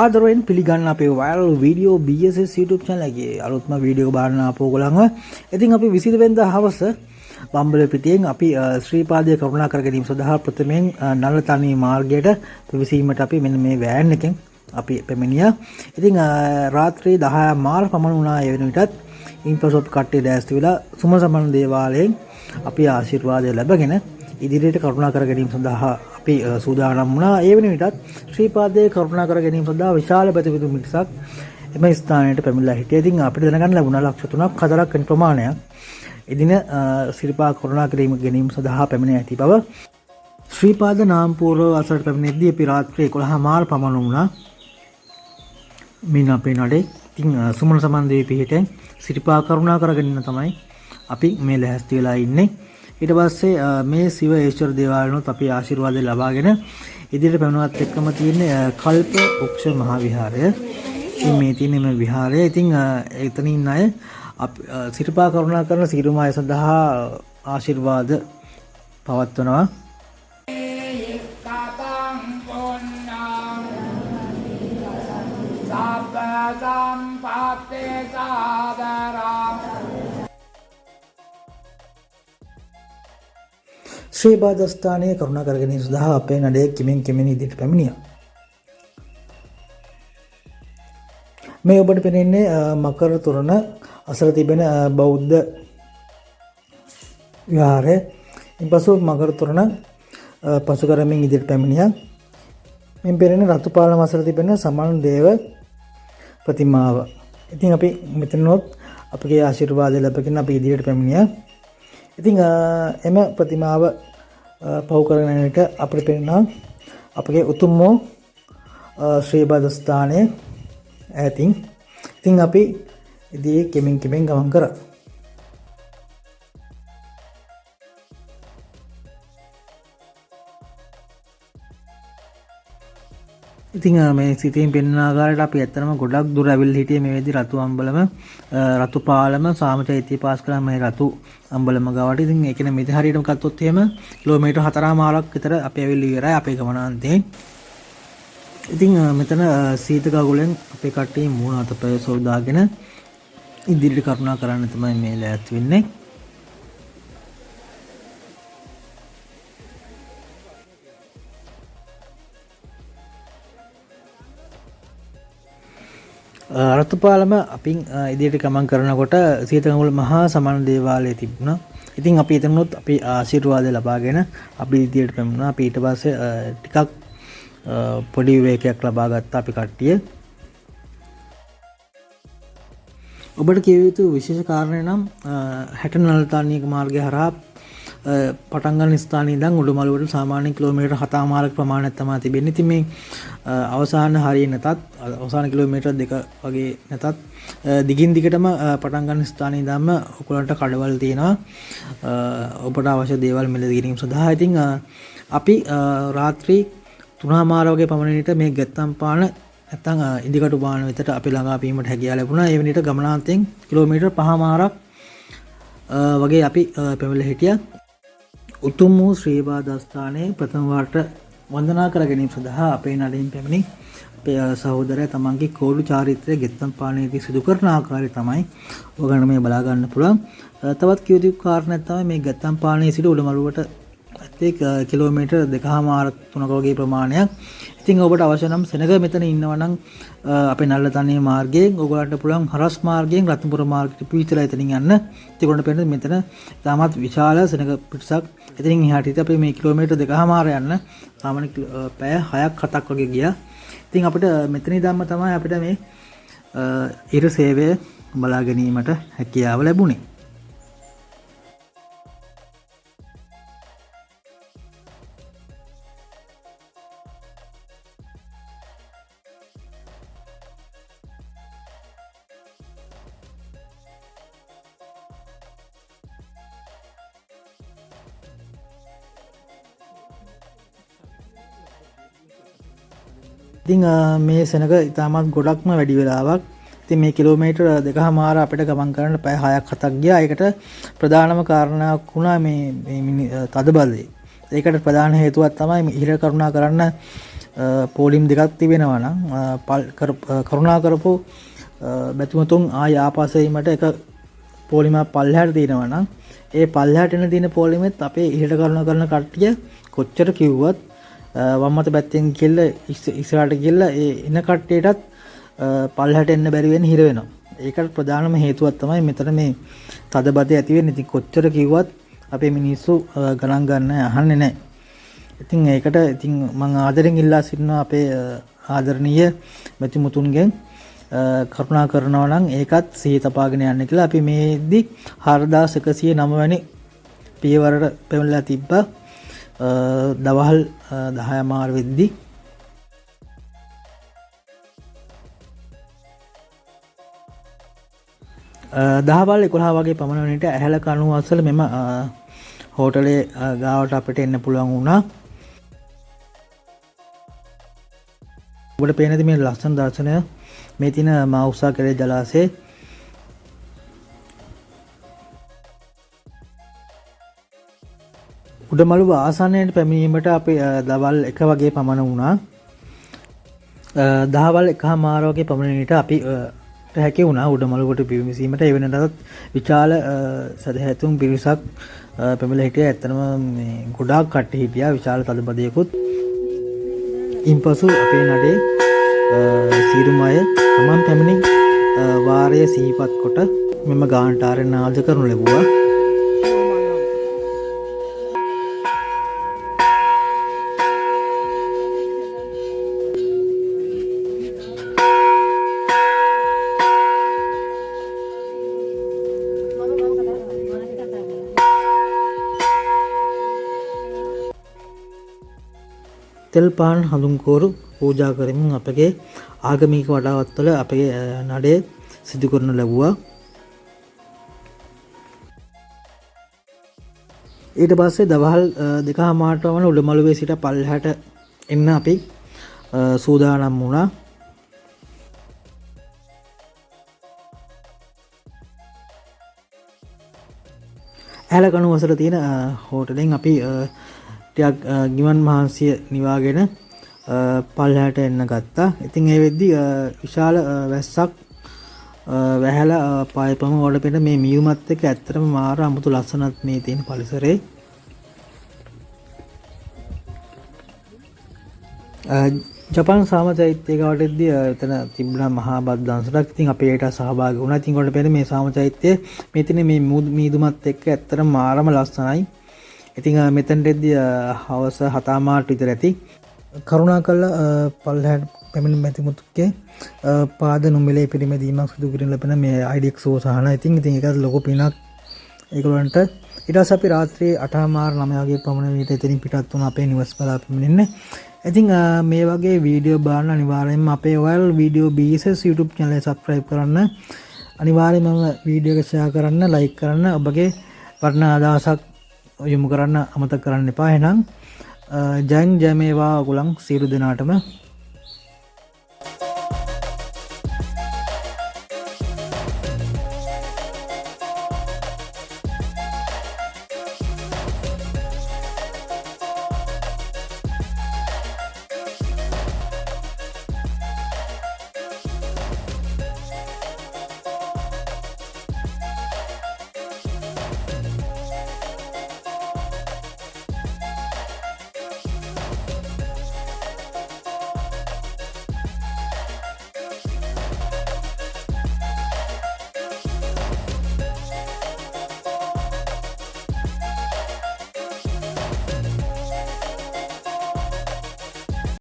ආදරයෙන් පිළිගන්න අපේ viral video BSS YouTube channel එකේ අලුත්ම වීඩියෝ බලන්න ආපු ඔයගොල්ලන්ව. ඉතින් අපි 20 වෙනිදා හවස බම්බලපිටියෙන් අපි ශ්‍රීපාදයේ කරුණා කර ගැනීම සඳහා ප්‍රථමයෙන් නළතනී මාර්ගයට පිවිසීමට අපි මෙන්න මේ වෑන් එකෙන් අපි පැමිණියා. ඉතින් රාත්‍රී 10 මාර පමණ වුණා ඒ වෙන විටත් ඉන්පසු අපි කට්ටිය දැස්ති වෙලා සුමන සමන දේවාලයෙන් අපි ආශිර්වාදය ලැබගෙන ඉදිරියට කරුණා කර ගැනීම සඳහා අපි සූදානම් වුණා. ඒ වෙන විටත් ශ්‍රීපාදයේ කරුණා කර ගැනීම සඳහා විශාල ප්‍රතිවිරු මිනිසක් එම ස්ථානයට පැමිණලා හිටියා. ඉතින් අපිට දැනගන්න ලැබුණා ලක්ෂ 3ක් 4ක් වෙන ප්‍රමාණයක් එදින ශ්‍රීපාද කරුණා කිරීම ගැනීම සඳහා පැමිණ ඇති බව ශ්‍රීපාද නාම්පුර අසලට පැමිණෙද්දී අපි රාත්‍රී 11 මාර පමණ වුණා. මින් අපේ නඩේ ඉතින් සුමන සමන් දේවී පිහිටෙන් ශ්‍රීපාද කරුණා කරගෙන තමයි අපි මේ ලැහැස්ති වෙලා ඉන්නේ. ඊට පස්සේ මේ සිව ඒශ්වර දේවාලයනොත් අපි ආශිර්වාද ලබාගෙන ඉදිරියට පැමිණුවත් එක්කම තියෙන කල්ප වෘක්ෂ මහ විහාරය. ඉතින් මේ තියෙන මේ විහාරය ඉතින් එතනින් අය ශ්‍රීපාද කරුණා කරන සියලුම අය සඳහා ආශිර්වාද පවත්වනවා. ශ්‍රීපාද ස්ථානයේ කරුණා කර ගැනීම සඳහා අපේ නඩේ කිමින් ඉදිරියට පැමිණියා. මේ ඔබට පෙනෙන්නේ මකර තොරණ අසල තිබෙන බෞද්ධ විහාරය. ඉන්පසු මකර තොරණ පසු කරමින් ඉදිරියට පැමිණියා. මෙන් පෙනෙන රතුපාලම අසල තිබෙන සමන් දේව ප්‍රතිමාව. ඉතින් අපි මෙතනොත් අපගේ ආශිර්වාදය ලැබගෙන අපි ඉදිරියට පැමිණියා. ඉතින් එම ප්‍රතිමාව පහු කරගෙන විට අපිට පෙනෙනවා අපගේ උතුම් වූ ශ්‍රීපාද ස්ථානයේ ඈතින්. ඉතින් අපි ඉදී කෙමින් ගමන් කරා. ඉතින් මේ සිතින් පෙන්වන ආකාරයට අපි ඇත්තටම ගොඩක් දුර ඇවිල්ලා හිටියේ මේ වෙද්දි රතු අම්බලම රතුපාලම සාමචෛත්‍ය පාස් කළා මේ රතු අම්බලම ගාවට. ඉතින් ඒ කියන්නේ මෙතන හරියටම ගත්තොත් එහෙම කිලෝමීටර් 4මාරක් විතර අපි ඇවිල්ලා ඉවරයි අපේ ගමනාන්තයෙන්. ඉතින් මෙතන සීත ගගුලෙන් අපේ කට්ටිය මූණ අතපය සෝදාගෙන ඉදිරියට කරුණා කරන්න තමයි මේ ලෑස්ති වෙන්නේ. රතුපාලම අපින් ඉදිරියට ගමන් කරනකොට සීතගමුල මහා සමන දේවාලය තිබුණා. ඉතින් අපි එතනොත් අපි ආශිර්වාද ලබාගෙන අපි ඉදිරියට පැමුණා. අපි ඊට පස්සේ ටිකක් පොඩි විවේකයක් ලබා ගත්තා අපි කට්ටිය. ඔබට කිය යුතු විශේෂ කාරණය නම් 60 නළතනියක මාර්ගය හරහා පටන් ගන්න ස්ථානයේ ඉඳන් උඩුමළුවට සාමාන්‍ය කිලෝමීටර් 7මාරක ප්‍රමාණයක් තමයි තිබෙන්නේ. ඉතින් මේ අවසාන හරිය නැතත් අවසාන කිලෝමීටර් 2 වගේ නැතත් දිගින් දිගටම පටන් ගන්න ස්ථානයේ ඉඳන්ම ඔයගලන්ට කඩවල් තියෙනවා. ඔබට අවශ්‍ය දේවල් මිලදී ගැනීම සඳහා. ඉතින් අපි රාත්‍රී 3:00 වගේ පමණ විට මේ ගැත්තම් පාන නැත්තම් ඉදිකටු බාන වෙතට අපි ළඟා වීමට හැකියාව ලැබුණා. ඒ වෙනිට ගමනාන්තයෙන් කිලෝමීටර් 5මාරක් වගේ අපි පැමිණලා හිටියා. උතුම් වූ ශ්‍රීපාද ස්ථානයේ ප්‍රථම වාරට වන්දනා කර ගැනීම සඳහා අපේ නඩින් පැමිණි අපේ සහෝදරයා තමන්ගේ කෝඩු චාරිත්‍රය ගෙත්තම් පානයේදී සිදු කරන ආකාරය තමයි ඔයගොල්ලෝ මේ බලා ගන්න පුළුවන්. තවත් කියුතු කාරණයක් තමයි මේ ගෙත්තම් පානයේ සිට උඩමළුවට ඇත්තේ කිලෝමීටර් 2මාරක් 3ක වගේ ප්‍රමාණයක්. ඉතින් ඔබට අවශ්‍ය නම් සෙනග මෙතන ඉන්නවා නම් අපේ නළතනිය මාර්ගයෙන් ඔයගොල්ලන්ට පුළුවන් හරස් මාර්ගයෙන් රත්නපුර මාර්ගයට පිවිසලා එතනින් යන්න. ඉතින් ඔයගොල්ලන්ට පේන්නේ මෙතන තාමත් විශාල සෙනග පිටසක්. එතනින් එහාට ඉතින් අපි මේ කිලෝමීටර් 2මාර යන්න සාමාන්‍ය පැය 6ක් 7ක් වගේ ගියා. ඉතින් අපිට මෙතන ඉඳන්ම තමයි අපිට මේ ඉර සේවය බලා ගැනීමට හැකියාව ලැබුණේ. ඉතින් මේ සෙනග ඉතාමත් ගොඩක්ම වැඩි වෙලාවක්. ඉතින් මේ කිලෝමීටර් 2මාර අපිට ගමන් කරන්න පැය 6ක් 7ක් ගියා. ඒකට ප්‍රධානම කාරණාවක් වුණා මේ තදබලය. ඒකට ප්‍රධාන හේතුවක් තමයි ඉහිර කරුණා කරන්න පෝලිම් දෙකක් තිබෙනවා නම් කරුණා කරපු බැතිමතුන් ආය ආපස්සෙීමට එක පෝලිමක් පල්ලෙහාට දිනනවා නම් ඒ පල්ලෙහාට එන දින පෝලිමෙත් අපේ ඉහළ කරුණා කරන කට්ටිය කොච්චර කිව්වත් වම් අත පැත්තෙන් කෙල්ල ඉස්සරහට ගිහලා ඒ එන කට්ටියටත් පල්ලෙහාට එන්න බැරි වෙන හිර වෙනවා. ඒකට ප්‍රධානම හේතුවක් තමයි මෙතන මේ තදබදය ඇති වෙන්නේ. ඉතින් කොච්චර කිව්වත් අපේ මිනිස්සු ගණන් ගන්න අහන්නේ නැහැ. ඉතින් ඒකට ඉතින් මම ආදරෙන් ඉල්ලා සිටිනවා අපේ ආදරණීය මෙතිමුතුන්ගෙන් කරුණා කරනවා නම් ඒකත් සිහි තපාගෙන යන්න කියලා. අපි මේදි 4109 වැනි පියවරට පෙරලා තිබ්බා. දවල් 10 මාර වෙද්දි දහවල් 11 වගේ පමණ වෙනට ඇහැල කණු අසල මෙම හෝටලේ ගාවට අපිට එන්න පුළුවන් වුණා. ඔබට පේනද මේ ලස්සන දර්ශනය මේ තියෙන මෞසා කෙරේ ජලාශය. උඩමළුව ආසන්නයට පැමිණීමට අපි දවල් 1 වගේ පමණ වුණා. දහවල් 1:00 වගේ පමණට අපි හැකි වුණා උඩමළුවට පිවිසීමට. ඒ වෙනටත් විශාල සදහැතුම් පිරිසක් පැමිණලා හිටියා. ඇත්තටම මේ ගොඩාක් කට්ටිය හිටියා, විශාල තදබදයකුත්. ඉන්පසු අපේ නඩේ සීරුම අය තමන් පැමිණි වාරය සිහිපත් කොට මෙම ගාන්ටාරය නාද කරනු ලැබුවා. තෙල් පාන් හඳුන්කෝරු පූජා කරමින් අපගේ ආගමික වඩාවත්වල අපගේ නඩේ සිදු කරනු ලැබුවා. ඊට පස්සේ දවල් 2:00 වන උඩමළුවේ සිට පල්ලෙහාට එන්න අපි සූදානම් වුණා. ඇහැල කණු වසර තියෙන හෝටලෙන් අපි ටිකක් ගිමන් මහන්සිය නිවාගෙන පල්ලෙහාට එන්න ගත්තා. ඉතින් ඒ වෙද්දි විශාල වැස්සක් වැහැලා පායපම වල පෙන මේ මියුමත් එක්ක ඇත්තටම මාර අමුතු ලස්සනක් මේ තියෙන පරිසරේ. ජපාන් සාමචෛත්‍යය ගාවටදී එතන තිබුණා මහා බද්දංශයක්. ඉතින් අපි ඒකට සහභාගී වුණා. ඉතින් කොට පෙර මේ සාමචෛත්‍යය මේ තියෙන මේ මීදුමත් එක්ක ඇත්තටම මාරම ලස්සනයි. ඉතින් මෙතනදී හවස 7:00 විතර ඇති. කරුණාකරලා පල්ලෙහාට පැමිණි මැතිමුතුන්ගේ පාද නොමිලේ පිරිමැදීමක් සිදු කරන ලැබෙන මේ IDX සහන. ඉතින් ඒකත් ලොකු පිනක් ඒගොල්ලන්ට. ඊට පස්සේ අපි රාත්‍රී 8:00 9 වගේ පමණ විට එතනින් පිටත් වුණා අපේ නිවස් බලා පැමිණෙන්න. ඉතින් මේ වගේ වීඩියෝ බලන්න අනිවාර්යයෙන්ම අපේ ඔයල් වීඩියෝ BSS YouTube channel එක subscribe කරන්න. අනිවාර්යයෙන්ම වීඩියෝ එක share කරන්න, like කරන්න, ඔබගේ වටිනා අදහසක් යොමු කරන්න අමතක කරන්න එපා. එහෙනම් ජයෙන් ජය මේවා ඔයගොල්ලන් සියලු දෙනාටම.